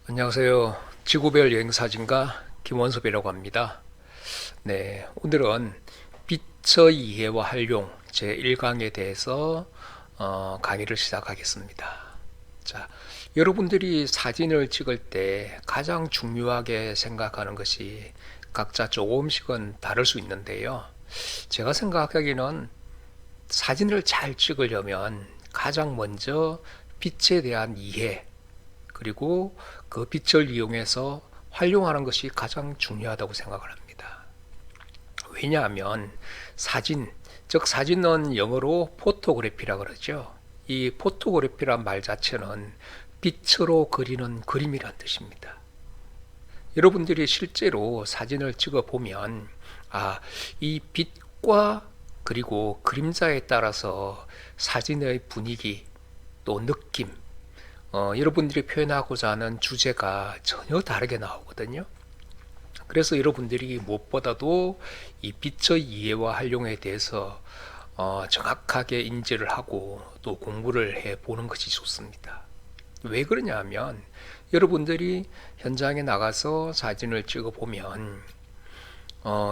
안녕하세요. 지구별 여행사진가 김원섭이라고 합니다. 네, 오늘은 빛의 이해와 활용 제1강에 대해서 강의를 시작하겠습니다. 자, 여러분들이 사진을 찍을 때 가장 중요하게 생각하는 것이 각자 조금씩은 다를 수 있는데요. 제가 생각하기에는 사진을 잘 찍으려면 가장 먼저 빛에 대한 이해, 그리고 그 빛을 이용해서 활용하는 것이 가장 중요하다고 생각을 합니다. 왜냐하면 사진, 즉 사진은 영어로 포토그래피라 그러죠. 이 포토그래피란 말 자체는 빛으로 그리는 그림이란 뜻입니다. 여러분들이 실제로 사진을 찍어 보면 이 빛과 그리고 그림자에 따라서 사진의 분위기 또 느낌, 여러분들이 표현하고자 하는 주제가 전혀 다르게 나오거든요. 그래서 여러분들이 무엇보다도 이 빛의 이해와 활용에 대해서 정확하게 인지를 하고 또 공부를 해 보는 것이 좋습니다. 왜 그러냐 하면 여러분들이 현장에 나가서 사진을 찍어 보면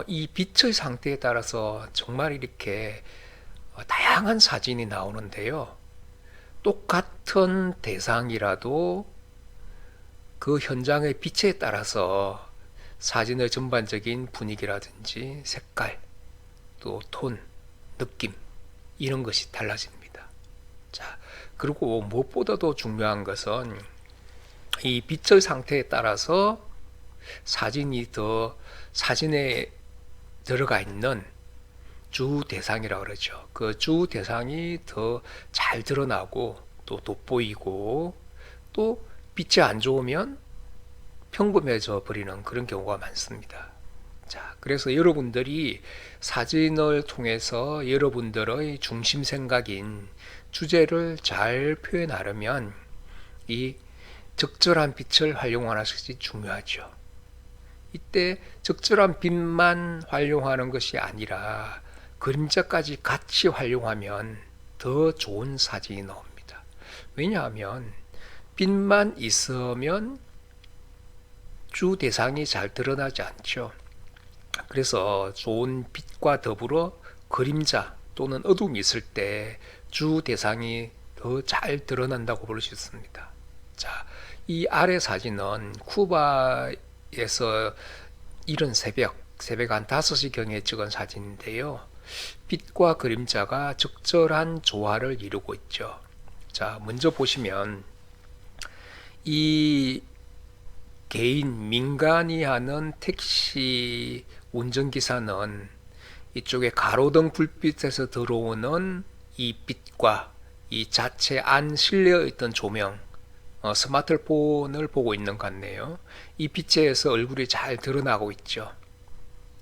이 빛의 상태에 따라서 정말 이렇게 다양한 사진이 나오는데요. 똑같은 대상이라도 그 현장의 빛에 따라서 사진의 전반적인 분위기라든지 색깔, 또 톤, 느낌, 이런 것이 달라집니다. 자, 그리고 무엇보다도 중요한 것은 이 빛의 상태에 따라서 사진에 들어가 있는 주 대상이라고 그러죠. 그 주 대상이 더 잘 드러나고 또 돋보이고 또 빛이 안 좋으면 평범해져 버리는 그런 경우가 많습니다. 자, 그래서 여러분들이 사진을 통해서 여러분들의 중심 생각인 주제를 잘 표현하려면 이 적절한 빛을 활용하는 것이 중요하죠. 이때 적절한 빛만 활용하는 것이 아니라 그림자까지 같이 활용하면 더 좋은 사진이 나옵니다. 왜냐하면 빛만 있으면 주 대상이 잘 드러나지 않죠. 그래서 좋은 빛과 더불어 그림자 또는 어둠이 있을 때 주 대상이 더 잘 드러난다고 볼 수 있습니다. 자, 이 아래 사진은 쿠바에서 이른 새벽 한 5시경에 찍은 사진인데요. 빛과 그림자가 적절한 조화를 이루고 있죠. 자, 먼저 보시면 이 민간이 하는 택시 운전기사는 이쪽에 가로등 불빛에서 들어오는 이 빛과 이 자체 안 실려 있던 조명, 스마트폰을 보고 있는 것 같네요. 이 빛에서 얼굴이 잘 드러나고 있죠.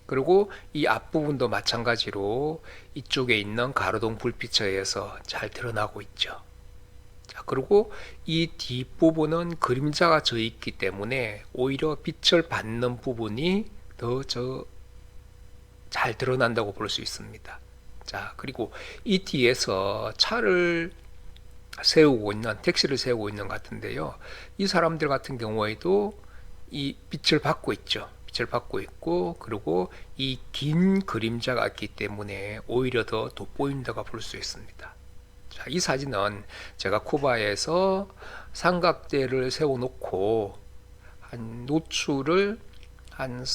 그리고 이 앞부분도 마찬가지로 이쪽에 있는 가로등 불빛에 의해서 잘 드러나고 있죠. 자, 그리고 이 뒷부분은 그림자가 져 있기 때문에 오히려 빛을 받는 부분이 더 잘 드러난다고 볼 수 있습니다. 자, 그리고 이 뒤에서 택시를 세우고 있는 것 같은데요. 이 사람들 같은 경우에도 이 빛을 받고 있죠. 빛을 받고 있고, 그리고 이 긴 그림자가 있기 때문에 오히려 더 돋보인다고 볼 수 있습니다. 자, 이 사진은 제가 쿠바에서 삼각대를 세워놓고 한 노출을 한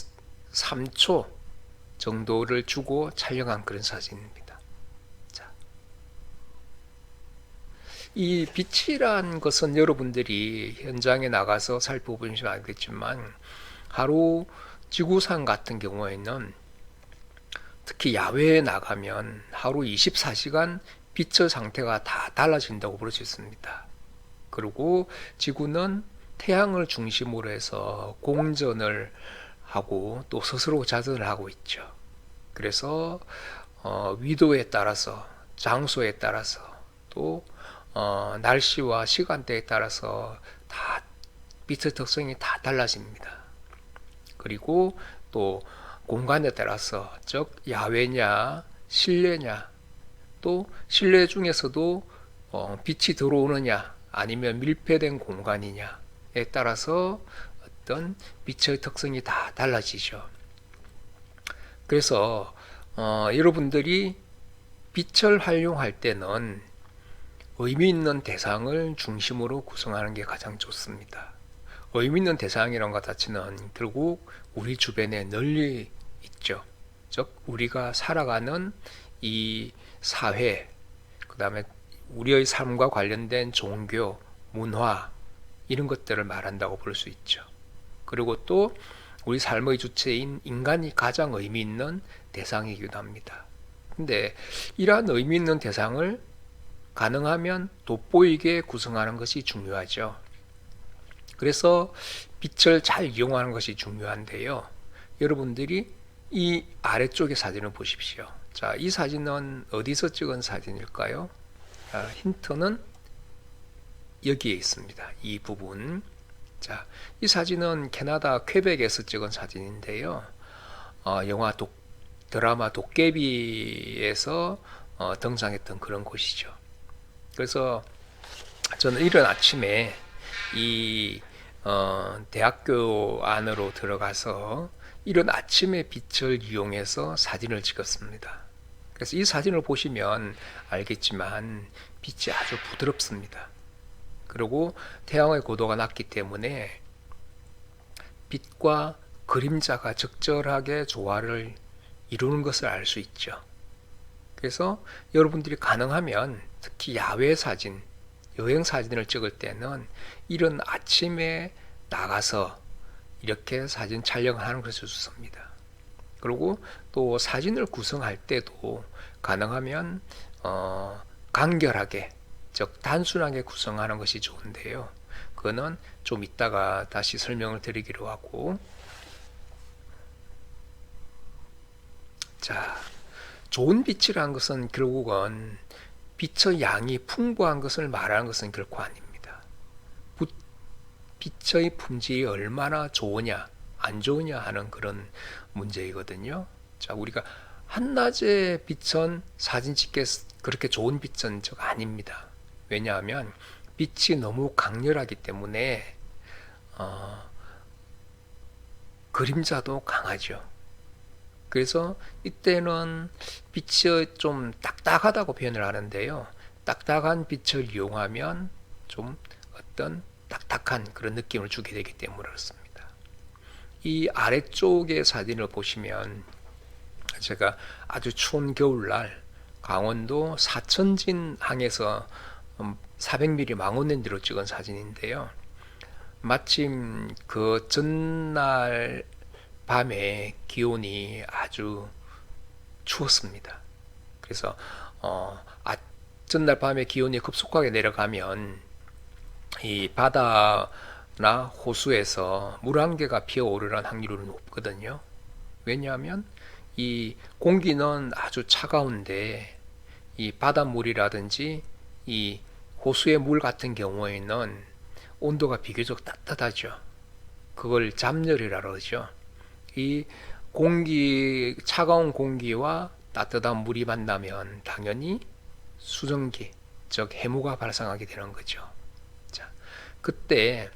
3초 정도를 주고 촬영한 그런 사진입니다. 자, 이 빛이란 것은 여러분들이 현장에 나가서 살펴보시면 알겠지만 하루 지구상 같은 경우에는 특히 야외에 나가면 하루 24시간 빛의 상태가 다 달라진다고 볼 수 있습니다. 그리고 지구는 태양을 중심으로 해서 공전을 하고 또 스스로 자전을 하고 있죠. 그래서 위도에 따라서 장소에 따라서 또 날씨와 시간대에 따라서 다 빛의 특성이 다 달라집니다. 그리고 또 공간에 따라서 즉 야외냐 실내냐 또 실내 중에서도 빛이 들어오느냐 아니면 밀폐된 공간이냐 따라서 어떤 빛의 특성이 다 달라지죠. 그래서 여러분들이 빛을 활용할 때는 의미 있는 대상을 중심으로 구성하는 게 가장 좋습니다. 의미 있는 대상이란 것 자체는 결국 우리 주변에 널리 있죠. 즉 우리가 살아가는 이 사회, 그 다음에 우리의 삶과 관련된 종교, 문화 이런 것들을 말한다고 볼 수 있죠. 그리고 또 우리 삶의 주체인 인간이 가장 의미 있는 대상이기도 합니다. 근데 이러한 의미 있는 대상을 가능하면 돋보이게 구성하는 것이 중요하죠. 그래서 빛을 잘 이용하는 것이 중요한데요. 여러분들이 이 아래쪽의 사진을 보십시오. 자, 이 사진은 어디서 찍은 사진일까요? 힌트는 여기에 있습니다. 이 부분. 자, 이 사진은 캐나다 퀘벡에서 찍은 사진인데요. 드라마 도깨비에서 등장했던 그런 곳이죠. 그래서 저는 이른 아침에 이 대학교 안으로 들어가서 이른 아침의 빛을 이용해서 사진을 찍었습니다. 그래서 이 사진을 보시면 알겠지만 빛이 아주 부드럽습니다. 그리고 태양의 고도가 낮기 때문에 빛과 그림자가 적절하게 조화를 이루는 것을 알 수 있죠. 그래서 여러분들이 가능하면 특히 야외 사진, 여행 사진을 찍을 때는 이른 아침에 나가서 이렇게 사진 촬영을 하는 것이 좋습니다. 그리고 또 사진을 구성할 때도 가능하면 간결하게, 즉 단순하게 구성하는 것이 좋은데요. 그거는 좀 이따가 다시 설명을 드리기로 하고, 자, 좋은 빛이라는 것은 결국은 빛의 양이 풍부한 것을 말하는 것은 결코 아닙니다. 빛의 품질이 얼마나 좋으냐, 안 좋으냐 하는 그런 문제이거든요. 자, 우리가 한낮의 빛은 사진 찍기에 그렇게 좋은 빛은 아닙니다. 왜냐하면 빛이 너무 강렬하기 때문에 그림자도 강하죠. 그래서 이때는 빛이 좀 딱딱하다고 표현을 하는데요. 딱딱한 빛을 이용하면 좀 어떤 딱딱한 그런 느낌을 주게 되기 때문에 그렇습니다. 이 아래쪽의 사진을 보시면 제가 아주 추운 겨울날 강원도 사천진항에서 400mm 망원렌즈로 찍은 사진인데요. 마침 그 전날 밤에 기온이 아주 추웠습니다. 그래서 전날 밤에 기온이 급속하게 내려가면 이 바다나 호수에서 물안개가 피어오르는 확률은 높거든요. 왜냐하면 이 공기는 아주 차가운데 이 바닷물이라든지 이 호수의 물 같은 경우에는 온도가 비교적 따뜻하죠. 그걸 잡열이라 그러죠. 이 차가운 공기와 따뜻한 물이 만나면 당연히 수증기, 즉 해무가 발생하게 되는 거죠. 자, 그때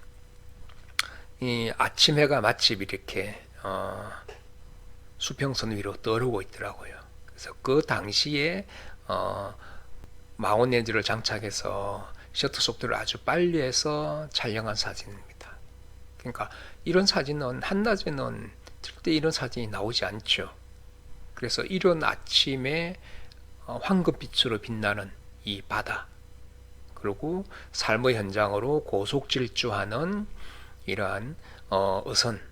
이 아침 해가 마침 이렇게 수평선 위로 떠오르고 있더라고요. 그래서 그 당시에 망원렌즈를 장착해서 셔터 속도를 아주 빨리 해서 촬영한 사진입니다. 그러니까 이런 사진은 한낮에는 절대 이런 사진이 나오지 않죠. 그래서 이런 아침에 황금빛으로 빛나는 이 바다, 그리고 삶의 현장으로 고속질주하는 이러한 어선,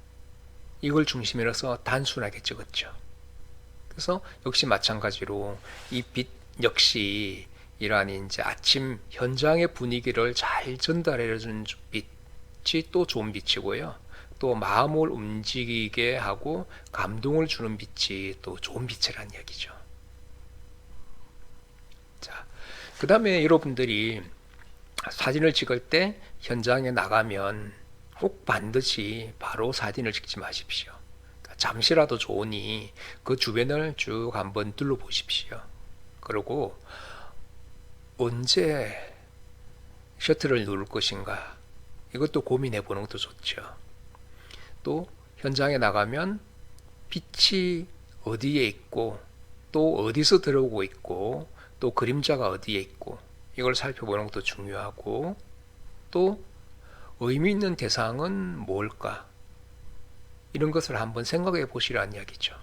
이걸 중심으로 해서 단순하게 찍었죠. 그래서 역시 마찬가지로 이 빛 역시 이러한 이제 아침 현장의 분위기를 잘 전달해주는 빛이 또 좋은 빛이고요. 또 마음을 움직이게 하고 감동을 주는 빛이 또 좋은 빛이라는 얘기죠. 자, 그 다음에 여러분들이 사진을 찍을 때 현장에 나가면 꼭 반드시 바로 사진을 찍지 마십시오. 잠시라도 좋으니 그 주변을 쭉 한번 둘러보십시오. 그리고 언제 셔터를 누를 것인가, 이것도 고민해 보는 것도 좋죠. 또 현장에 나가면 빛이 어디에 있고 또 어디서 들어오고 있고 또 그림자가 어디에 있고 이걸 살펴보는 것도 중요하고 또 의미 있는 대상은 뭘까? 이런 것을 한번 생각해 보시라는 이야기죠.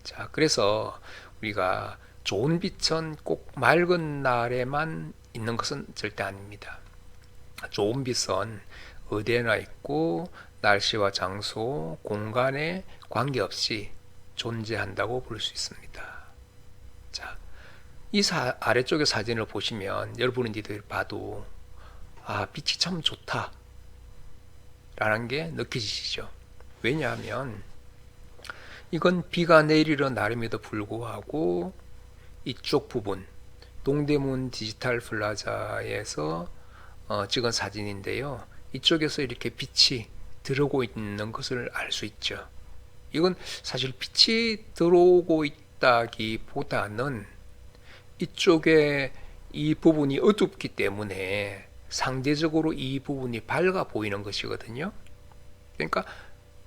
자, 그래서 우리가 좋은 빛은 꼭 맑은 날에만 있는 것은 절대 아닙니다. 좋은 빛은 어디에나 있고 날씨와 장소, 공간에 관계없이 존재한다고 볼 수 있습니다. 자, 이 아래쪽의 사진을 보시면 여러분들이 봐도 빛이 참 좋다 라는 게 느껴지시죠? 왜냐하면 이건 비가 내리는 날임에도 불구하고 이쪽 부분 동대문 디지털 플라자에서 찍은 사진인데요. 이쪽에서 이렇게 빛이 들어오고 있는 것을 알 수 있죠. 이건 사실 빛이 들어오고 있다기보다는 이쪽에 이 부분이 어둡기 때문에 상대적으로 이 부분이 밝아 보이는 것이거든요. 그러니까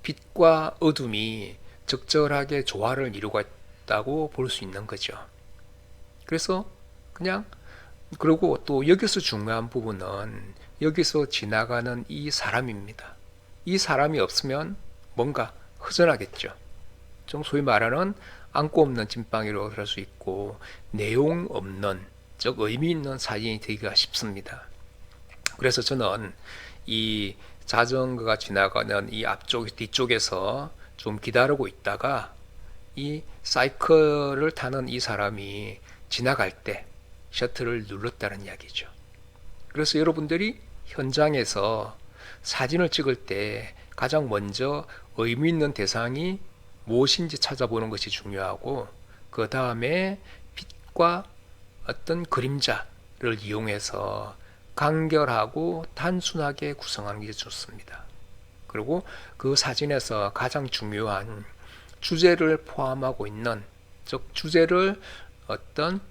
빛과 어둠이 적절하게 조화를 이루고 있다고 볼 수 있는 거죠. 그래서 그냥 그리고 또 여기서 중요한 부분은 여기서 지나가는 이 사람입니다. 이 사람이 없으면 뭔가 허전하겠죠. 좀 소위 말하는 안고 없는 찐빵이라고 할 수 있고 내용 없는 즉 의미 있는 사진이 되기가 쉽습니다. 그래서 저는 이 자전거가 지나가는 이 앞쪽 뒤쪽에서 좀 기다리고 있다가 이 사이클을 타는 이 사람이 지나갈 때 셔터를 눌렀다는 이야기죠. 그래서 여러분들이 현장에서 사진을 찍을 때 가장 먼저 의미 있는 대상이 무엇인지 찾아보는 것이 중요하고 그 다음에 빛과 어떤 그림자를 이용해서 간결하고 단순하게 구성하는 게 좋습니다. 그리고 그 사진에서 가장 중요한 주제를 포함하고 있는 즉 주제를 어떤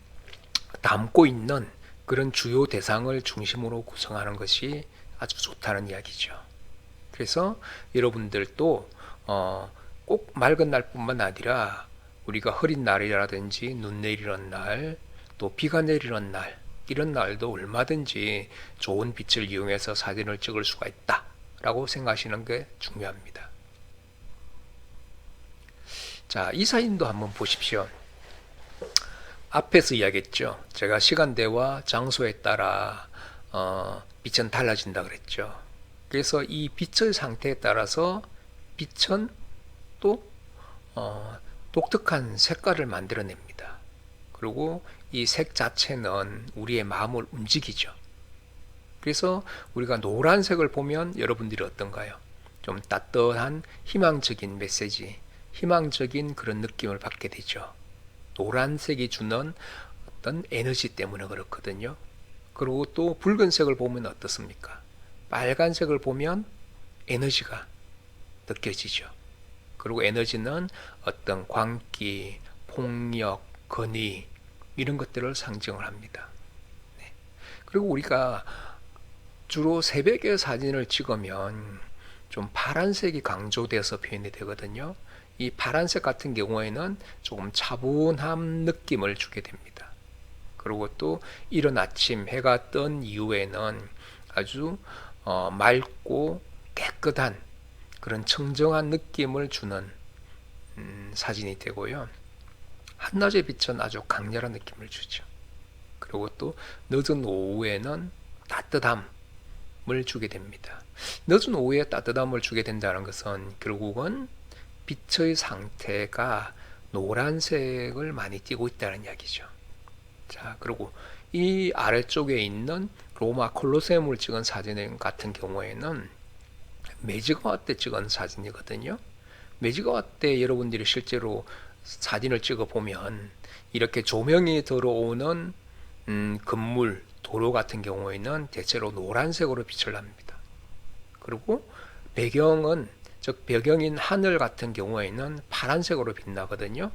담고 있는 그런 주요 대상을 중심으로 구성하는 것이 아주 좋다는 이야기죠. 그래서 여러분들도 꼭 맑은 날뿐만 아니라 우리가 흐린 날이라든지 눈 내리는 날, 또 비가 내리는 날 이런 날도 얼마든지 좋은 빛을 이용해서 사진을 찍을 수가 있다 라고 생각하시는 게 중요합니다. 자, 이 사진도 한번 보십시오. 앞에서 이야기했죠. 제가 시간대와 장소에 따라 빛은 달라진다 그랬죠. 그래서 이 빛의 상태에 따라서 빛은 또 독특한 색깔을 만들어냅니다. 그리고 이 색 자체는 우리의 마음을 움직이죠. 그래서 우리가 노란색을 보면 여러분들이 어떤가요? 좀 따뜻한 희망적인 메시지, 희망적인 그런 느낌을 받게 되죠. 노란색이 주는 어떤 에너지 때문에 그렇거든요. 그리고 또 붉은색을 보면 어떻습니까? 빨간색을 보면 에너지가 느껴지죠. 그리고 에너지는 어떤 광기, 폭력, 건의 이런 것들을 상징을 합니다. 네. 그리고 우리가 주로 새벽에 사진을 찍으면 좀 파란색이 강조돼서 표현이 되거든요. 이 파란색 같은 경우에는 조금 차분한 느낌을 주게 됩니다. 그리고 또 이른 아침 해가 뜬 이후에는 아주 맑고 깨끗한 그런 청정한 느낌을 주는 사진이 되고요. 한낮의 빛은 아주 강렬한 느낌을 주죠. 그리고 또 늦은 오후에는 따뜻함을 주게 됩니다. 늦은 오후에 따뜻함을 주게 된다는 것은 결국은 빛의 상태가 노란색을 많이 띠고 있다는 이야기죠. 자, 그리고 이 아래쪽에 있는 로마 콜로세움을 찍은 사진 같은 경우에는 메지가와 때 찍은 사진이거든요. 메지가와 때 여러분들이 실제로 사진을 찍어 보면 이렇게 조명이 들어오는 건물, 도로 같은 경우에는 대체로 노란색으로 빛을 납니다. 그리고 배경은 즉 배경인 하늘 같은 경우에는 파란색으로 빛나거든요.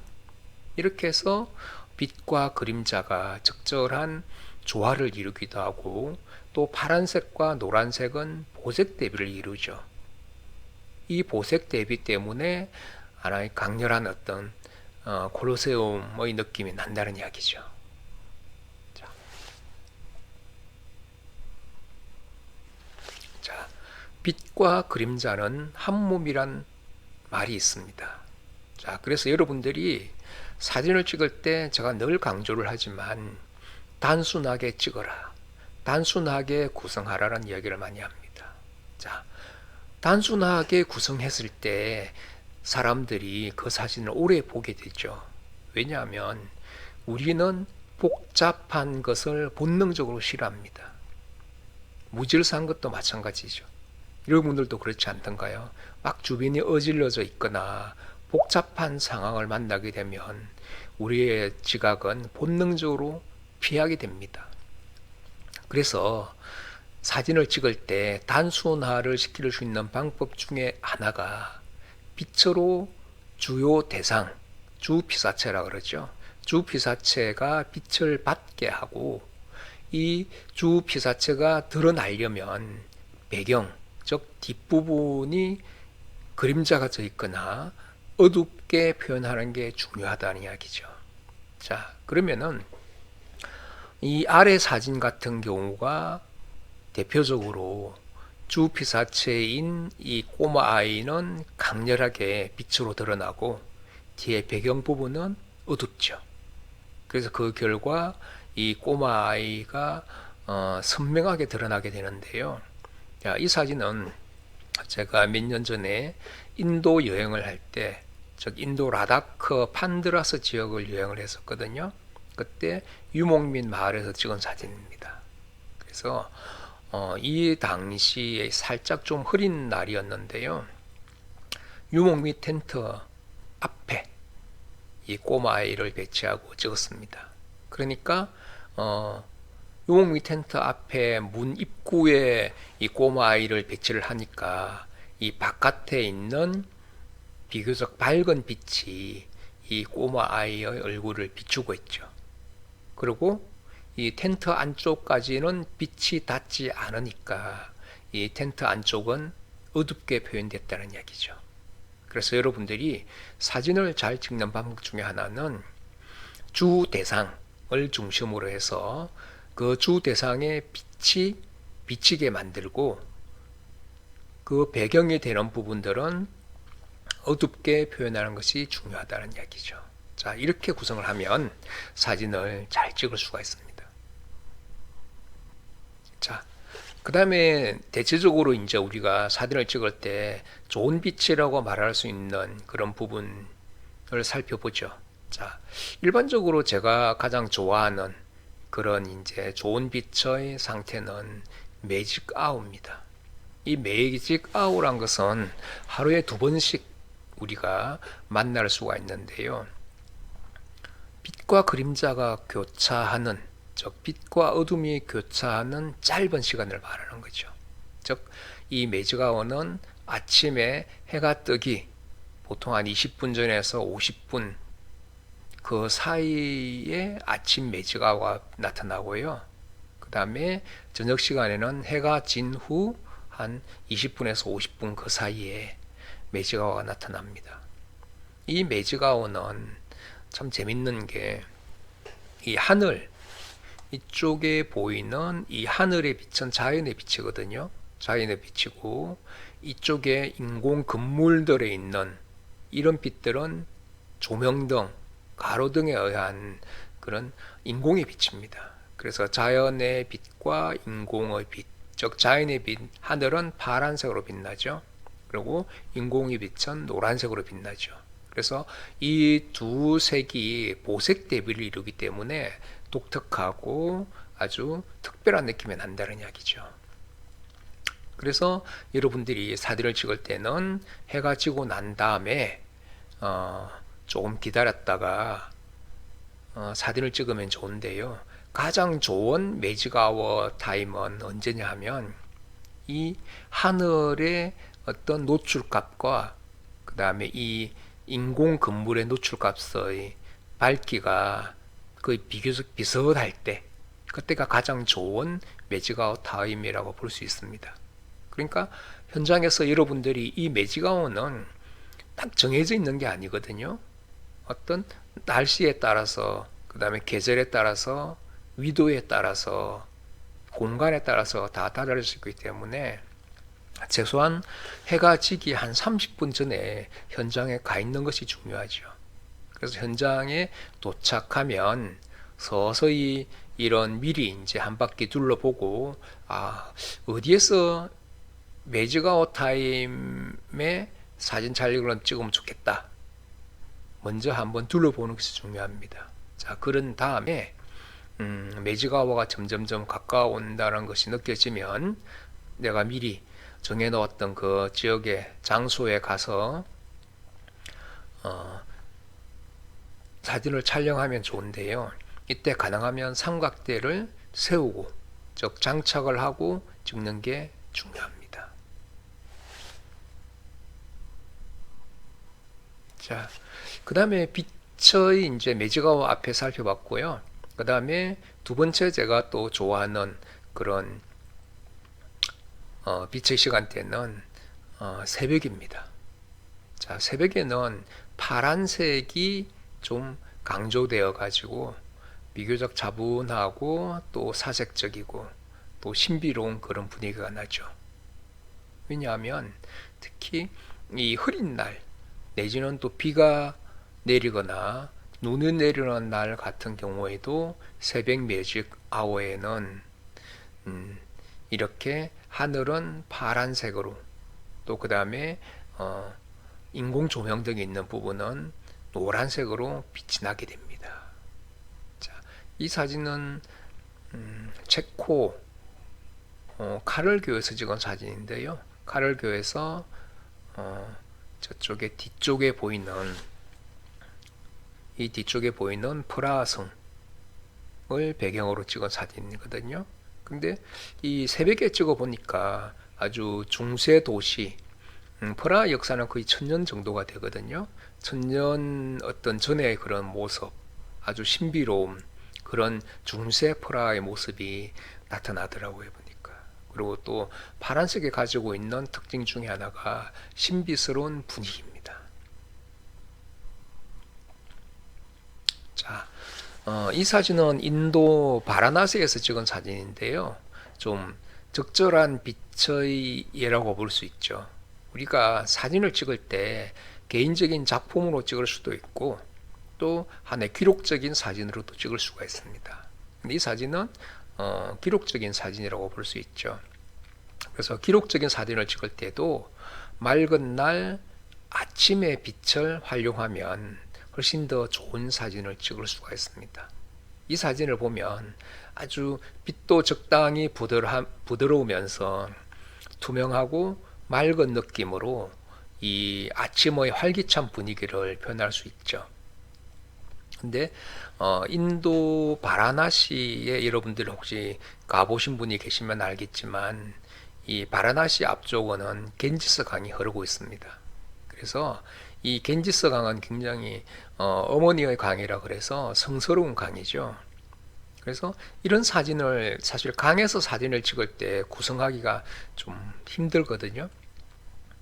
이렇게 해서 빛과 그림자가 적절한 조화를 이루기도 하고 또 파란색과 노란색은 보색 대비를 이루죠. 이 보색 대비 때문에 하나의 강렬한 어떤 콜로세움의 느낌이 난다는 이야기죠. 자, 빛과 그림자는 한 몸이란 말이 있습니다. 자, 그래서 여러분들이 사진을 찍을 때 제가 늘 강조를 하지만 단순하게 찍어라, 단순하게 구성하라는 이야기를 많이 합니다. 자, 단순하게 구성했을 때 사람들이 그 사진을 오래 보게 되죠. 왜냐하면 우리는 복잡한 것을 본능적으로 싫어합니다. 무질서한 것도 마찬가지죠. 여러분들도 그렇지 않던가요? 막 주변이 어질러져 있거나 복잡한 상황을 만나게 되면 우리의 지각은 본능적으로 피하게 됩니다. 그래서 사진을 찍을 때 단순화를 시킬 수 있는 방법 중에 하나가 빛으로 주요 대상, 주피사체라 그러죠. 주피사체가 빛을 받게 하고 이 주피사체가 드러나려면 배경, 즉 뒷부분이 그림자가 져 있거나 어둡게 표현하는 게 중요하다는 이야기죠. 자, 그러면은 이 아래 사진 같은 경우가 대표적으로 주피사체인 이 꼬마 아이는 강렬하게 빛으로 드러나고 뒤에 배경 부분은 어둡죠. 그래서 그 결과 이 꼬마 아이가 선명하게 드러나게 되는데요. 자, 이 사진은 제가 몇 년 전에 인도 여행을 할 때, 즉 인도 라다크 판드라스 지역을 여행을 했었거든요. 그때 유목민 마을에서 찍은 사진입니다. 그래서 이 당시에 살짝 좀 흐린 날이었는데요. 유목민 텐트 앞에 이 꼬마 아이를 배치하고 찍었습니다. 그러니까 유목민 텐트 앞에 문 입구에 이 꼬마 아이를 배치를 하니까 이 바깥에 있는 비교적 밝은 빛이 이 꼬마 아이의 얼굴을 비추고 있죠. 그리고 이 텐트 안쪽까지는 빛이 닿지 않으니까 이 텐트 안쪽은 어둡게 표현됐다는 이야기죠. 그래서 여러분들이 사진을 잘 찍는 방법 중에 하나는 주 대상을 중심으로 해서 그 주 대상의 빛이 비치게 만들고 그 배경이 되는 부분들은 어둡게 표현하는 것이 중요하다는 이야기죠. 자, 이렇게 구성을 하면 사진을 잘 찍을 수가 있습니다. 자, 그 다음에 대체적으로 이제 우리가 사진을 찍을 때 좋은 빛이라고 말할 수 있는 그런 부분을 살펴보죠. 자, 일반적으로 제가 가장 좋아하는 그런 이제 좋은 빛의 상태는 매직 아웃입니다. 이 매직 아웃란 것은 하루에 2번씩 우리가 만날 수가 있는데요. 빛과 그림자가 교차하는, 즉 빛과 어둠이 교차하는 짧은 시간을 말하는 거죠. 즉 이 매직 아웃은 아침에 해가 뜨기 보통 한 20분 전에서 50분 그 사이에 아침 매직 아웃가 나타나고요. 그 다음에 저녁 시간에는 해가 진 후 한 20분에서 50분 그 사이에 매직 아웃가 나타납니다. 이 매직 아웃은 참 재밌는 게 이 하늘 이쪽에 보이는 이 하늘의 빛은 자연의 빛이거든요. 자연의 빛이고 이쪽에 인공 건물들에 있는 이런 빛들은 조명등, 가로등에 의한 그런 인공의 빛입니다. 그래서 자연의 빛과 인공의 빛, 즉 자연의 빛, 하늘은 파란색으로 빛나죠. 그리고 인공의 빛은 노란색으로 빛나죠. 그래서 이 두 색이 보색 대비를 이루기 때문에 독특하고 아주 특별한 느낌이 난다는 이야기죠. 그래서 여러분들이 사진을 찍을 때는 해가 지고 난 다음에 조금 기다렸다가 사진을 찍으면 좋은데요. 가장 좋은 매직 아워 타임은 언제냐 하면 이 하늘의 어떤 노출값과 그 다음에 이 인공 건물의 노출값의 밝기가 거의 비교적 비슷할 때, 그때가 가장 좋은 매직아웃 타임이라고 볼 수 있습니다. 그러니까 현장에서 여러분들이 이 매직아웃은 딱 정해져 있는 게 아니거든요. 어떤 날씨에 따라서, 그 다음에 계절에 따라서, 위도에 따라서, 공간에 따라서 다 달라질 수 있기 때문에 최소한 해가 지기 한 30분 전에 현장에 가 있는 것이 중요하죠. 그래서 현장에 도착하면 서서히 이런 미리 이제 한 바퀴 둘러보고, 어디에서 매직아웃 타임에 사진 촬영을 찍으면 좋겠다. 먼저 한번 둘러보는 것이 중요합니다. 자, 그런 다음에 매직아웃가 점점점 가까워온다는 것이 느껴지면 내가 미리 정해놓았던 그 지역의 장소에 가서 사진을 촬영하면 좋은데요. 이때 가능하면 삼각대를 세우고, 즉 장착을 하고 찍는 게 중요합니다. 자, 그 다음에 빛의 이제 매직아웃 앞에 살펴봤고요. 그 다음에 두 번째 제가 또 좋아하는 그런 빛의 시간대는 새벽입니다. 자, 새벽에는 파란색이 좀 강조되어 가지고 비교적 차분하고 또 사색적이고 또 신비로운 그런 분위기가 나죠. 왜냐하면 특히 이 흐린 날 내지는 또 비가 내리거나 눈이 내리는 날 같은 경우에도 새벽 매직 아워에는 이렇게 하늘은 파란색으로, 또 그 다음에 인공 조명 등이 있는 부분은 노란색으로 빛이 나게 됩니다. 자, 이 사진은 체코 카를교에서 찍은 사진인데요. 카를교에서 저쪽에 뒤쪽에 보이는 프라하성을 배경으로 찍은 사진이거든요. 근데 이 새벽에 찍어 보니까 아주 중세 도시, 프라하 역사는 거의 1000년 정도가 되거든요. 1000년 어떤 전의 그런 모습, 아주 신비로운 그런 중세 프라하의 모습이 나타나더라고요, 보니까. 그리고 또 파란색이 가지고 있는 특징 중에 하나가 신비스러운 분위기입니다. 자, 이 사진은 인도 바라나시에서 찍은 사진인데요. 좀 적절한 빛의 예라고 볼 수 있죠. 우리가 사진을 찍을 때 개인적인 작품으로 찍을 수도 있고 또 하나의 기록적인 사진으로도 찍을 수가 있습니다. 근데 이 사진은 기록적인 사진이라고 볼 수 있죠. 그래서 기록적인 사진을 찍을 때도 맑은 날 아침의 빛을 활용하면 훨씬 더 좋은 사진을 찍을 수가 있습니다. 이 사진을 보면 아주 빛도 적당히 부드러우면서 투명하고 맑은 느낌으로 이 아침의 활기찬 분위기를 표현할 수 있죠. 근데 인도 바라나시에 여러분들 혹시 가보신 분이 계시면 알겠지만 이 바라나시 앞쪽은 겐지스 강이 흐르고 있습니다. 그래서 이 겐지스 강은 굉장히 어머니의 강이라 그래서 성스러운 강이죠. 그래서 이런 사진을 사실 강에서 사진을 찍을 때 구성하기가 좀 힘들거든요.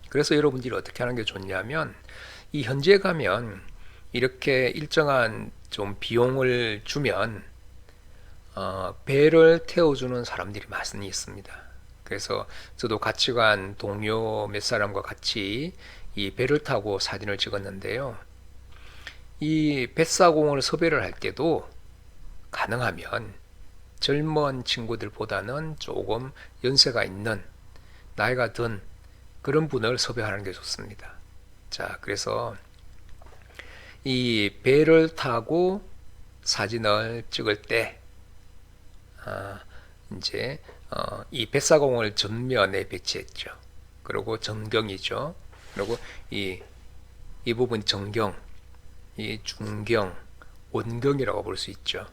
그래서 여러분들이 어떻게 하는 게 좋냐면 이 현지에 가면 이렇게 일정한 좀 비용을 주면 배를 태워주는 사람들이 많이 있습니다. 그래서 저도 같이 간 동료 몇 사람과 같이 이 배를 타고 사진을 찍었는데요. 이 뱃사공을 섭외를 할 때도 가능하면 젊은 친구들보다는 조금 연세가 있는, 나이가 든 그런 분을 섭외하는 게 좋습니다. 자, 그래서 이 배를 타고 사진을 찍을 때 이제 이 뱃사공을 전면에 배치했죠. 그리고 전경이죠. 그리고 이 부분 전경, 이 중경, 원경이라고 볼 수 있죠.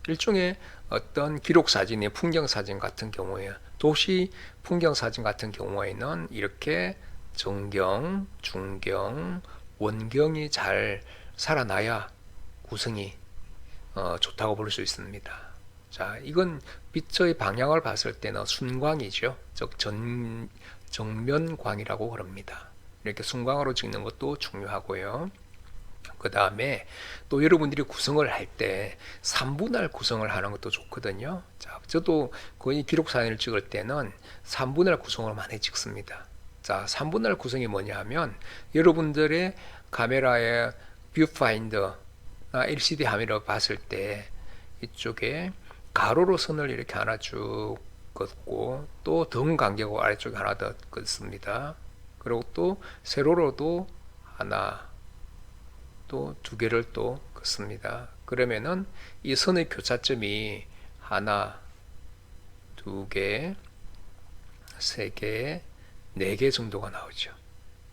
일종의 어떤 기록 사진이 풍경 사진 같은 경우에, 도시 풍경 사진 같은 경우에는 이렇게 전경, 중경, 원경이 잘 살아나야 구성이 좋다고 볼 수 있습니다. 자, 이건 빛의 방향을 봤을 때는 순광이죠. 즉 정면광이라고 그럽니다. 이렇게 순광으로 찍는 것도 중요하고요. 그 다음에 또 여러분들이 구성을 할 때 3분할 구성을 하는 것도 좋거든요. 자, 저도 거의 기록사진을 찍을 때는 3분할 구성을 많이 찍습니다. 자, 3분할 구성이 뭐냐 하면 여러분들의 카메라의 뷰파인더, LCD 화면을 봤을 때 이쪽에 가로로 선을 이렇게 하나 쭉 긋고 또 등 간격을 아래쪽에 하나 더 긋습니다. 그리고 또 세로로도 하나 또 두 개를 또 긋습니다. 그러면은 이 선의 교차점이 하나, 두 개, 세 개, 네 개 정도가 나오죠.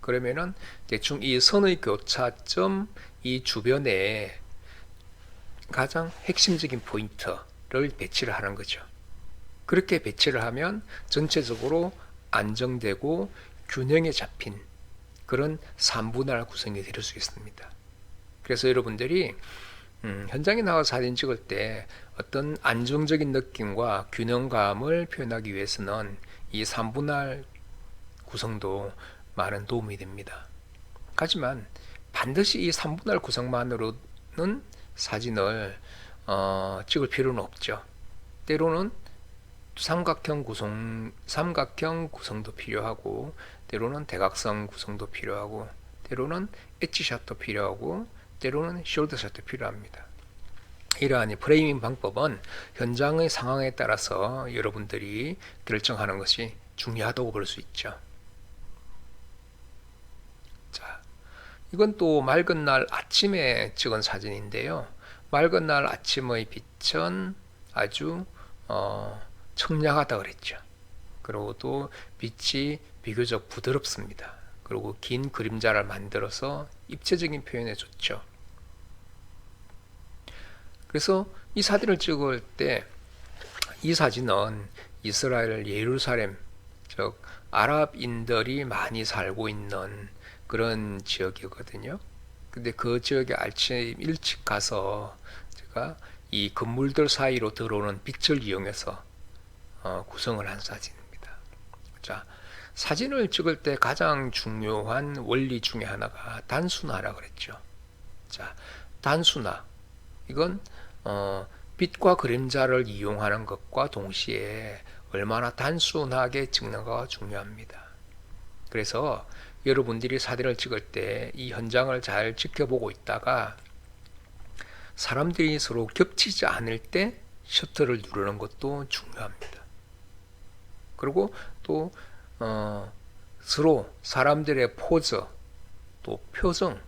그러면은 대충 이 선의 교차점 이 주변에 가장 핵심적인 포인트를 배치를 하는 거죠. 그렇게 배치를 하면 전체적으로 안정되고 균형에 잡힌 그런 3분할 구성이 될 수 있습니다. 그래서 여러분들이 현장에 나가서 사진 찍을 때 어떤 안정적인 느낌과 균형감을 표현하기 위해서는 이 3분할 구성도 많은 도움이 됩니다. 하지만 반드시 이 3분할 구성만으로는 사진을 찍을 필요는 없죠. 때로는 삼각형 구성도 필요하고, 때로는 대각선 구성도 필요하고, 때로는 엣지샷도 필요하고, 때로는 숄더샷도 필요합니다. 이러한 프레이밍 방법은 현장의 상황에 따라서 여러분들이 결정하는 것이 중요하다고 볼 수 있죠. 자, 이건 또 맑은 날 아침에 찍은 사진인데요. 맑은 날 아침의 빛은 아주 청량하다 그랬죠. 그리고 또 빛이 비교적 부드럽습니다. 그리고 긴 그림자를 만들어서 입체적인 표현에 좋죠. 그래서 이 사진을 찍을 때 이 사진은 이스라엘 예루살렘, 즉 아랍인들이 많이 살고 있는 그런 지역이거든요. 근데 그 지역에 아침 일찍 가서 제가 이 건물들 사이로 들어오는 빛을 이용해서 구성을 한 사진입니다. 자, 사진을 찍을 때 가장 중요한 원리 중에 하나가 단순화라 그랬죠. 자, 단순화. 이건 빛과 그림자를 이용하는 것과 동시에 얼마나 단순하게 찍는가가 중요합니다. 그래서 여러분들이 사진을 찍을 때 이 현장을 잘 지켜보고 있다가 사람들이 서로 겹치지 않을 때 셔터를 누르는 것도 중요합니다. 그리고 또 서로 사람들의 포즈, 또 표정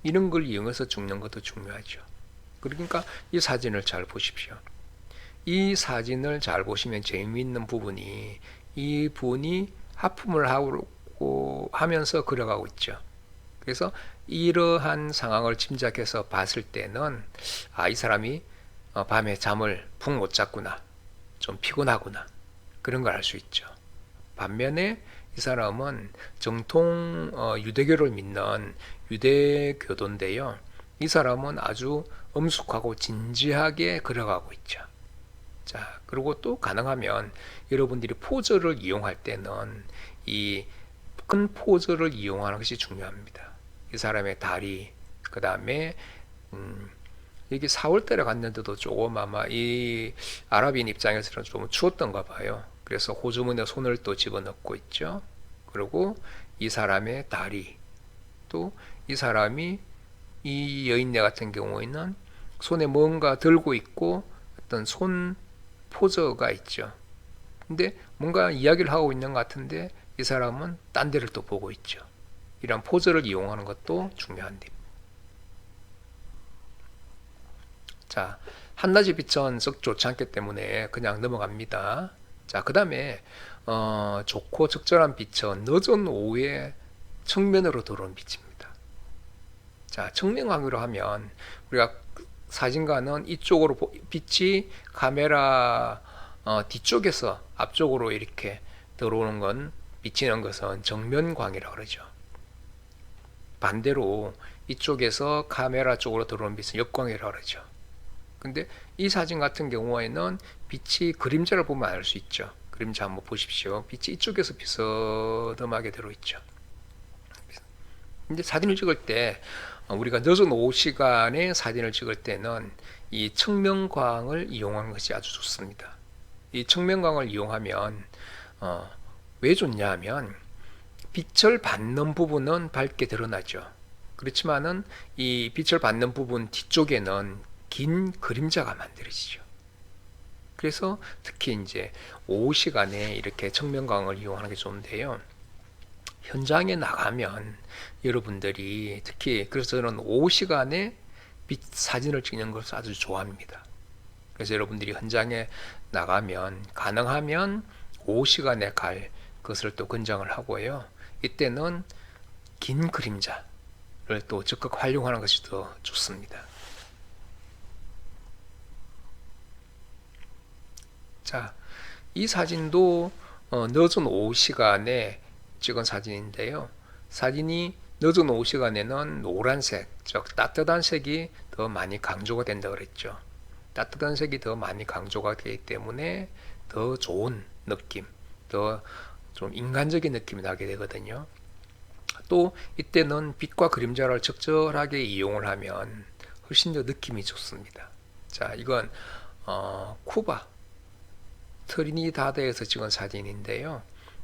이런 걸 이용해서 찍는 것도 중요하죠. 그러니까 이 사진을 잘 보십시오. 이 사진을 잘 보시면 재미있는 부분이 이 분이 하품을 하면서 걸어가고 있죠. 그래서 이러한 상황을 짐작해서 봤을 때는 이 사람이 밤에 잠을 푹 못 잤구나, 좀 피곤하구나, 그런 걸 알 수 있죠. 반면에 이 사람은 정통 유대교를 믿는 유대교도인데요. 이 사람은 아주 엄숙하고 진지하게 걸어가고 있죠. 자, 그리고 또 가능하면 여러분들이 포즈를 이용할 때는 이 큰 포즈를 이용하는 것이 중요합니다. 이 사람의 다리, 그 다음에 여기 4월달에 갔는데도 조금 아마 이 아랍인 입장에서는 좀 추웠던가 봐요. 그래서 호주머니에 손을 또 집어넣고 있죠. 그리고 이 사람의 다리, 또 이 사람이 이 여인네 같은 경우에는 손에 뭔가 들고 있고 어떤 손 포즈가 있죠. 근데 뭔가 이야기를 하고 있는 것 같은데 이 사람은 딴 데를 또 보고 있죠. 이런 포즈를 이용하는 것도 중요한데. 자, 한낮의 빛은 썩 좋지 않기 때문에 그냥 넘어갑니다. 자, 그 다음에 좋고 적절한 빛은 늦은 오후에 측면으로 들어오는 빛입니다. 자, 측면광으로 하면 우리가 사진관은 이쪽으로 빛이 카메라 뒤쪽에서 앞쪽으로 이렇게 들어오는 건 비치는 것은 정면광이라고 그러죠. 반대로 이쪽에서 카메라 쪽으로 들어오는 빛은 역광이라고 그러죠. 근데 이 사진 같은 경우에는 빛이 그림자를 보면 알 수 있죠. 그림자 한번 보십시오. 빛이 이쪽에서 비스듬하게 들어있죠. 근데 사진을 찍을 때 우리가 늦은 오후 시간에 사진을 찍을 때는 이 청명광을 이용하는 것이 아주 좋습니다. 이 청명광을 이용하면 왜 좋냐 하면 빛을 받는 부분은 밝게 드러나죠. 그렇지만은 이 빛을 받는 부분 뒤쪽에는 긴 그림자가 만들어지죠. 그래서 특히 이제 오후 시간에 이렇게 청명광을 이용하는 게 좋은데요. 현장에 나가면 여러분들이 특히 그래서 저는 오후 시간에 빛 사진을 찍는 것을 아주 좋아합니다. 그래서 여러분들이 현장에 나가면 가능하면 오후 시간에 갈 것을 또 권장을 하고요. 이때는 긴 그림자를 또 적극 활용하는 것이 더 좋습니다. 자, 이 사진도 늦은 오후 시간에 찍은 사진인데요. 사진이 늦은 오후 시간에는 노란색, 즉 따뜻한 색이 더 많이 강조가 된다고 그랬죠. 따뜻한 색이 더 많이 강조가 되기 때문에 더 좋은 느낌, 더 좀 인간적인 느낌이 나게 되거든요. 또 이때는 빛과 그림자를 적절하게 이용을 하면 훨씬 더 느낌이 좋습니다. 자, 이건 쿠바 트리니다드에서 찍은 사진인데요.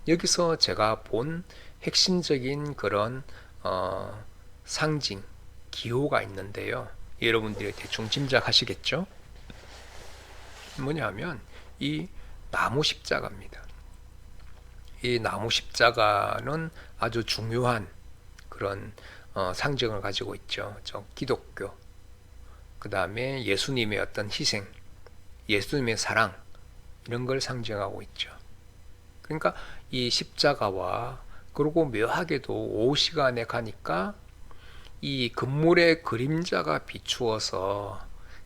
여기서 제가 본 핵심적인 그런 상징, 기호가 있는데요. 여러분들이 대충 짐작하시겠죠? 뭐냐면 이 나무 십자가입니다. 이 나무 십자가는 아주 중요한 그런 상징을 가지고 있죠. 기독교, 그 다음에 예수님의 어떤 희생, 예수님의 사랑, 이런 걸 상징하고 있죠. 그러니까 이 십자가와 그리고 묘하게도 오후 시간에 가니까 이 건물의 그림자가 비추어서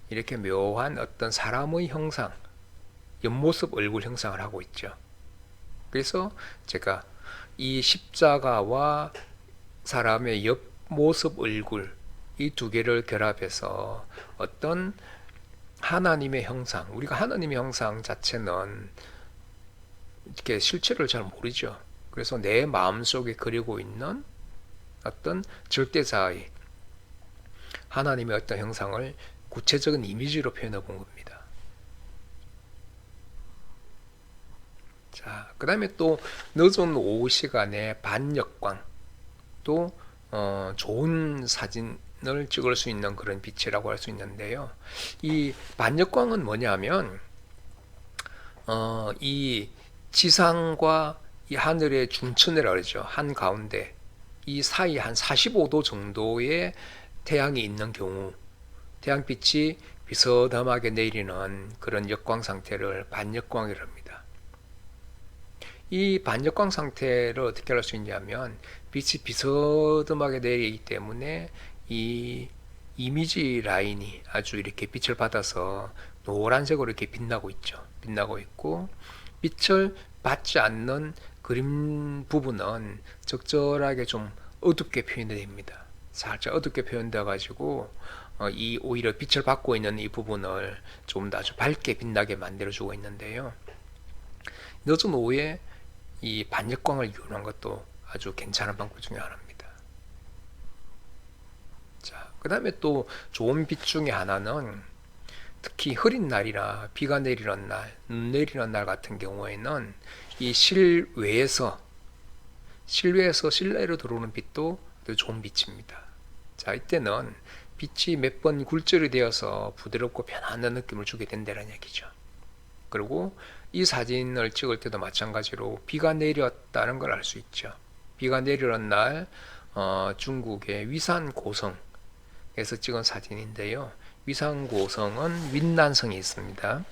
이렇게 묘한 어떤 사람의 형상, 옆모습 얼굴 형상을 하고 있죠. 그래서 제가 이 십자가와 사람의 옆모습 얼굴 이 두 개를 결합해서 어떤 하나님의 형상, 우리가 하나님의 형상 자체는 이렇게 실체를 잘 모르죠. 그래서 내 마음속에 그리고 있는 어떤 절대자의 하나님의 어떤 형상을 구체적인 이미지로 표현해 본 겁니다. 자, 그 다음에 또 늦은 오후 시간에 반역광, 또 좋은 사진을 찍을 수 있는 그런 빛이라고 할 수 있는데요. 이 반역광은 뭐냐면 이 지상과 이 하늘의 중천이라고 그러죠. 한 가운데 이 사이 한 45도 정도의 태양이 있는 경우 태양빛이 비스듬하게 내리는 그런 역광 상태를 반역광이라고 합니다. 이 반역광 상태를 어떻게 할 수 있냐면 빛이 비스듬하게 내리기 때문에 이 이미지 라인이 아주 이렇게 빛을 받아서 노란색으로 이렇게 빛나고 있죠. 빛나고 있고 빛을 받지 않는 그림 부분은 적절하게 좀 어둡게 표현이 됩니다. 살짝 어둡게 표현되어 가지고 이 오히려 빛을 받고 있는 이 부분을 좀 더 아주 밝게 빛나게 만들어 주고 있는데요. 늦은 오후에 이 반역광을 이용한 것도 아주 괜찮은 방법 중에 하나입니다. 자, 그 다음에 또 좋은 빛 중에 하나는 특히 흐린 날이나 비가 내리는 날, 눈 내리는 날 같은 경우에는 이 실외에서 실내로 들어오는 빛도 아주 좋은 빛입니다. 자, 이때는 빛이 몇 번 굴절이 되어서 부드럽고 편안한 느낌을 주게 된다는 얘기죠. 그리고 이 사진을 찍을 때도 마찬가지로 비가 내렸다는 걸 알 수 있죠. 비가 내리는 날 중국의 위산고성에서 찍은 사진인데요. 위산고성은 윈난성이 있습니다.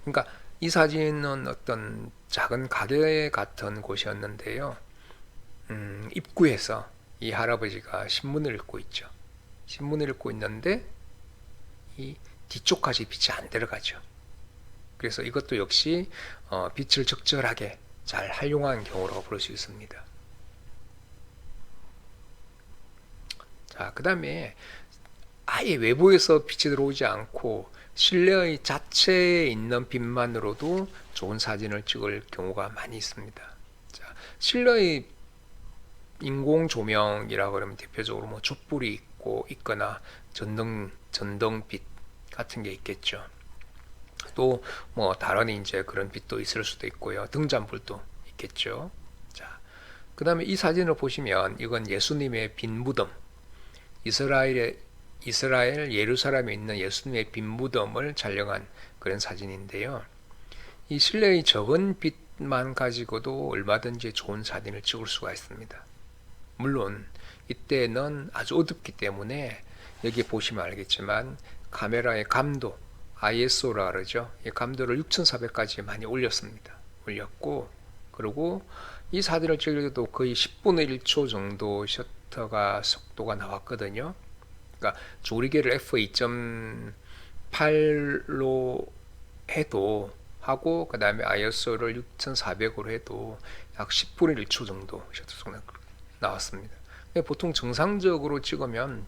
그러니까 이 사진은 어떤 작은 가게 같은 곳이었는데요. 입구에서 이 할아버지가 신문을 읽고 있죠. 신문을 읽고 있는데 이 뒤쪽까지 빛이 안 들어가죠. 그래서 이것도 역시 빛을 적절하게 잘 활용하는 경우라고 볼 수 있습니다. 자, 그 다음에 아예 외부에서 빛이 들어오지 않고 실내의 자체에 있는 빛만으로도 좋은 사진을 찍을 경우가 많이 있습니다. 자, 실내의 인공 조명이라 그러면 대표적으로 뭐 촛불이 있거나 전등빛 같은 게 있겠죠. 또 뭐 다른 이제 그런 빛도 있을 수도 있고요. 등잔불도 있겠죠. 자, 그다음에 이 사진을 보시면 이건 예수님의 빈 무덤, 이스라엘 예루살렘에 있는 예수님의 빈 무덤을 촬영한 그런 사진인데요. 이 실내의 적은 빛만 가지고도 얼마든지 좋은 사진을 찍을 수가 있습니다. 물론 이때는 아주 어둡기 때문에 여기 보시면 알겠지만 카메라의 감도 ISO라 그러죠. 이 감도를 6400까지 많이 올렸고 그리고 이 사진을 찍을 때도 거의 10분의 1초 정도 셔터가 속도가 나왔거든요. 그러니까 조리개를 f2.8로 해도 하고 그 다음에 ISO를 6400으로 해도 약 10분의 1초 정도 셔터 속도가 나왔습니다. 보통 정상적으로 찍으면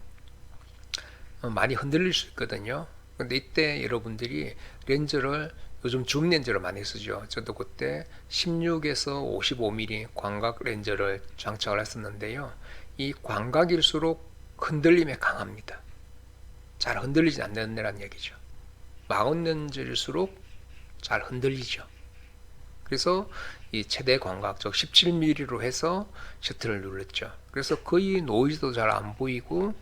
많이 흔들릴 수 있거든요. 근데 이때 여러분들이 렌즈를 요즘 줌 렌즈를 많이 쓰죠. 저도 그때 16에서 55mm 광각 렌즈를 장착을 했었는데요. 이 광각일수록 흔들림에 강합니다. 잘 흔들리지 않는다는 얘기죠. 마운 렌즈일수록 잘 흔들리죠. 그래서 이 최대 광각, 즉 17mm로 해서 셔터를 눌렀죠. 그래서 거의 노이즈도 잘 안 보이고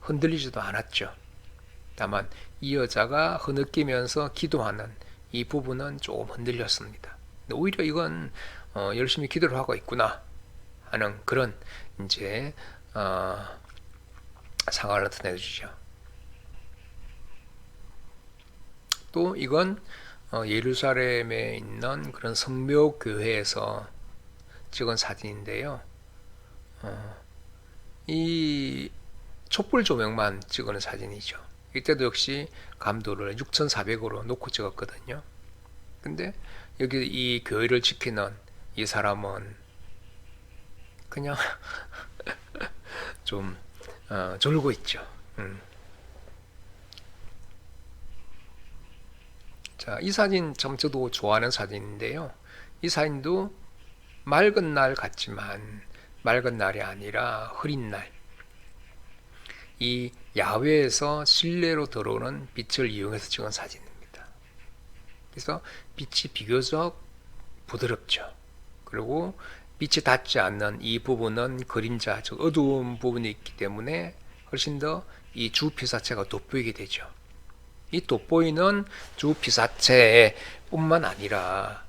흔들리지도 않았죠. 다만 이 여자가 흐느끼면서 기도하는 이 부분은 조금 흔들렸습니다. 근데 오히려 이건 열심히 기도를 하고 있구나 하는 그런 이제 상황을 나타내주죠. 또 이건 예루살렘에 있는 그런 성묘교회에서 찍은 사진인데요. 이 촛불 조명만 찍은 사진이죠. 이때도 역시 감도를 6400으로 놓고 찍었거든요. 근데 여기 이 교회를 지키는 이 사람은 그냥 좀 졸고 있죠. 자, 이 사진 참 저도 좋아하는 사진인데요. 이 사진도 맑은 날 같지만 맑은 날이 아니라 흐린 날. 이 야외에서 실내로 들어오는 빛을 이용해서 찍은 사진입니다. 그래서 빛이 비교적 부드럽죠. 그리고 빛이 닿지 않는 이 부분은 그림자, 즉 어두운 부분이 있기 때문에 훨씬 더 이 주 피사체가 돋보이게 되죠. 이 돋보이는 주 피사체 뿐만 아니라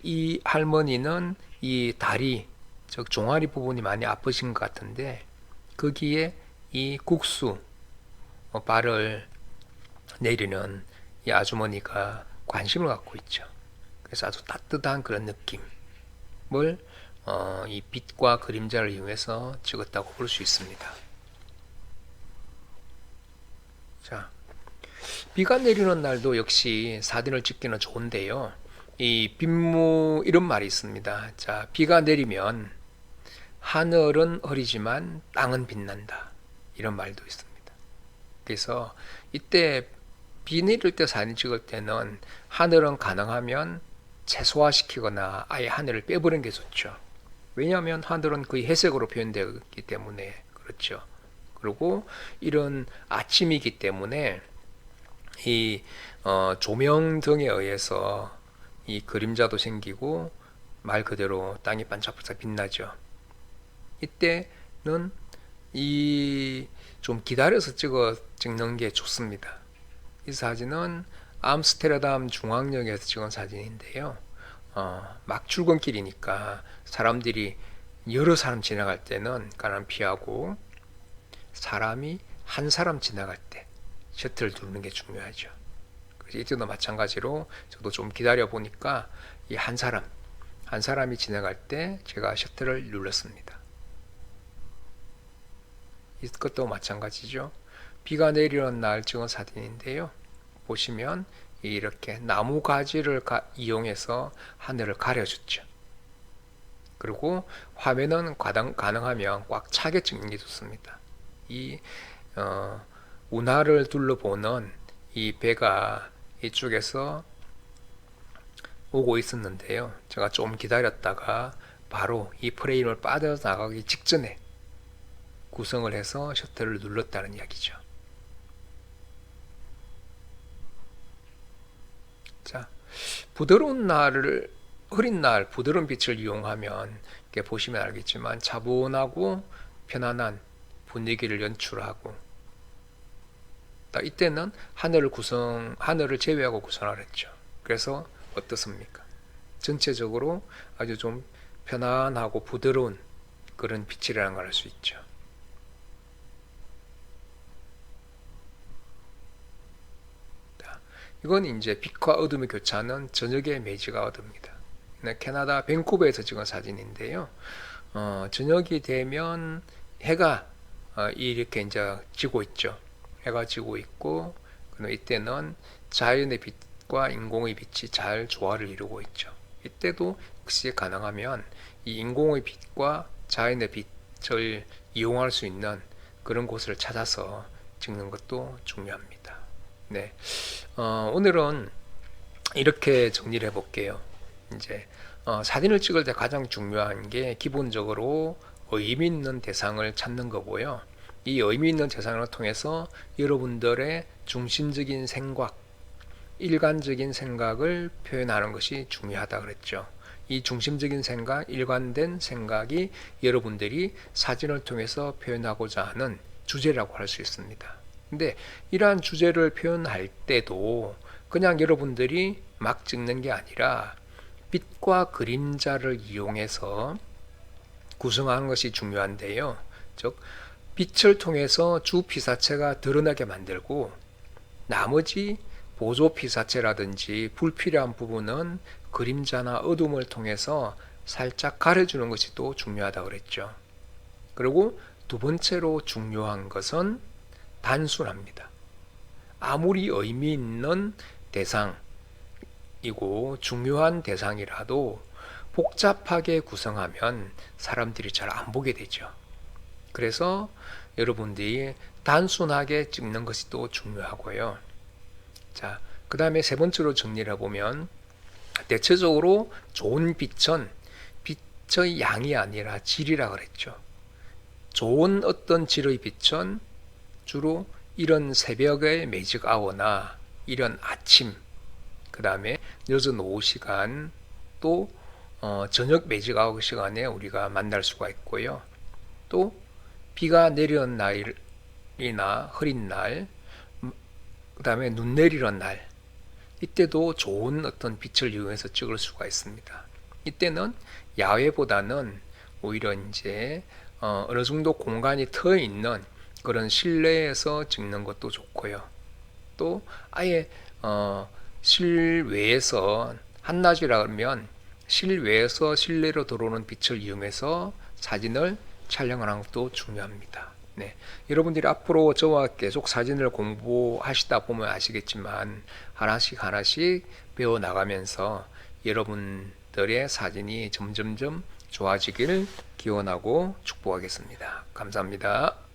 이 할머니는 이 다리, 즉 종아리 부분이 많이 아프신 것 같은데 거기에 이 국수 발을 내리는 이 아주머니가 관심을 갖고 있죠. 그래서 아주 따뜻한 그런 느낌을 이 빛과 그림자를 이용해서 찍었다고 볼 수 있습니다. 자, 비가 내리는 날도 역시 사진을 찍기는 좋은데요. 이 빗무 이런 말이 있습니다. 자, 비가 내리면 하늘은 흐리지만 땅은 빛난다. 이런 말도 있습니다. 그래서 이때 비 내릴 때 사진 찍을 때는 하늘은 가능하면 최소화시키거나 아예 하늘을 빼버리는 게 좋죠. 왜냐하면 하늘은 거의 회색으로 표현되기 때문에 그렇죠. 그리고 이런 아침이기 때문에 이 조명 등에 의해서 이 그림자도 생기고 말 그대로 땅이 반짝반짝 빛나죠. 이때는 이 좀 기다려서 찍는 게 좋습니다. 이 사진은 암스테르담 중앙역에서 찍은 사진인데요. 막 출근길이니까 사람들이 여러 사람 지나갈 때는 가난 피하고 사람이 한 사람 지나갈 때 셔터를 누르는 게 중요하죠. 그래서 이때도 마찬가지로 저도 좀 기다려 보니까 이 한 사람이 지나갈 때 제가 셔터를 눌렀습니다. 이것도 마찬가지죠. 비가 내리는 날 찍은 사진인데요. 보시면 이렇게 나무 가지를 이용해서 하늘을 가려줬죠. 그리고 화면은 가능하면 꽉 차게 찍는 게 좋습니다. 이 운하를 둘러보는 이 배가 이쪽에서 오고 있었는데요. 제가 좀 기다렸다가 바로 이 프레임을 빠져나가기 직전에 구성을 해서 셔터를 눌렀다는 이야기죠. 자, 부드러운 날을 흐린 날 부드러운 빛을 이용하면 이렇게 보시면 알겠지만 차분하고 편안한 분위기를 연출하고, 이때는 하늘을 제외하고 구성을 했죠. 그래서 어떻습니까? 전체적으로 아주 좀 편안하고 부드러운 그런 빛이라는 걸 알 수 있죠. 이건 이제 빛과 어둠이 교차하는 저녁의 매직 아웃입니다. 캐나다 밴쿠버에서 찍은 사진인데요. 저녁이 되면 해가 이렇게 이제 지고 있죠. 해가 지고 있고, 이때는 자연의 빛과 인공의 빛이 잘 조화를 이루고 있죠. 이때도 역시 가능하면 이 인공의 빛과 자연의 빛을 이용할 수 있는 그런 곳을 찾아서 찍는 것도 중요합니다. 네, 오늘은 이렇게 정리를 해볼게요. 이제 사진을 찍을 때 가장 중요한 게 기본적으로 의미 있는 대상을 찾는 거고요. 이 의미 있는 대상을 통해서 여러분들의 중심적인 생각, 일관적인 생각을 표현하는 것이 중요하다 그랬죠. 이 중심적인 생각, 일관된 생각이 여러분들이 사진을 통해서 표현하고자 하는 주제라고 할 수 있습니다. 근데 이러한 주제를 표현할 때도 그냥 여러분들이 막 찍는 게 아니라 빛과 그림자를 이용해서 구성하는 것이 중요한데요. 즉 빛을 통해서 주 피사체가 드러나게 만들고, 나머지 보조 피사체라든지 불필요한 부분은 그림자나 어둠을 통해서 살짝 가려주는 것이 또 중요하다고 그랬죠. 그리고 두 번째로 중요한 것은 단순합니다. 아무리 의미 있는 대상이고 중요한 대상이라도 복잡하게 구성하면 사람들이 잘 안 보게 되죠. 그래서 여러분들이 단순하게 찍는 것이 또 중요하고요. 자, 그 다음에 세 번째로 정리를 해보면, 대체적으로 좋은 빛은 빛의 양이 아니라 질이라 그랬죠. 좋은 어떤 질의 빛은 주로 이런 새벽의 매직 아워나 이런 아침, 그 다음에 늦은 오후 시간, 또 저녁 매직 아워 시간에 우리가 만날 수가 있고요. 또 비가 내리는 날이나 흐린 날, 그 다음에 눈 내리는 날, 이때도 좋은 어떤 빛을 이용해서 찍을 수가 있습니다. 이때는 야외보다는 오히려 이제 어느 정도 공간이 트여 있는 그런 실내에서 찍는 것도 좋고요. 또 아예 실외에서 한낮이라 그러면 실외에서 실내로 들어오는 빛을 이용해서 사진을 촬영하는 것도 중요합니다. 네, 여러분들이 앞으로 저와 계속 사진을 공부하시다 보면 아시겠지만 하나씩 배워 나가면서 여러분들의 사진이 점점점 좋아지기를 기원하고 축복하겠습니다. 감사합니다.